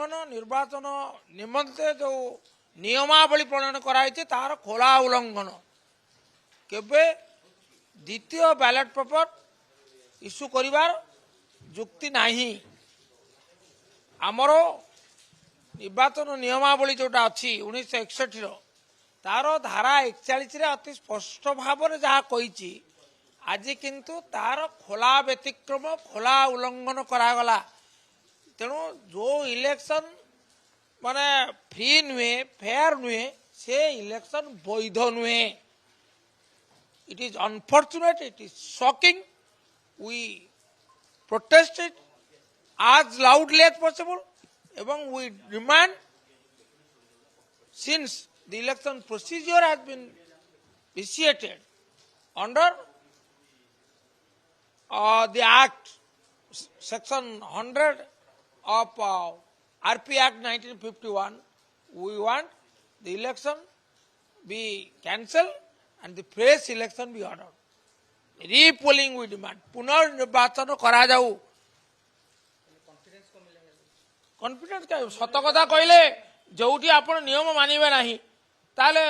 उल्लंघन निर्वाचन निमंते जो नियमावली प्रणयन कराई तार खोला उल्लंघन केबे द्वितीय बैलेट पेपर इश्यू करिवार जुक्ति नहीं। आमर निर्वाचन नियमावली जोटा अच्छी 1961 तार धारा 41 रे अति स्पष्ट भाव में जहाँ कही आज किंतु तार खोला व्यतिक्रम खोला उल्लंघन करागला। तेणु जो इलेक्शन माने फ्री नुहे फेयर नुहे से इलेक्शन वैध नुहे। It is unfortunate, it is shocking. We protest it as loudly as possible and we demand, since the election procedure has been initiated under the Act, Section 100 of RP Act 1951, we want the election be cancelled and the fresh election be ordered. Repolling we demand. पुनर्निर्वाचन करा जाऊ। Confidence क्या सत कथा कहले जो आप नियम मानवे ना ताले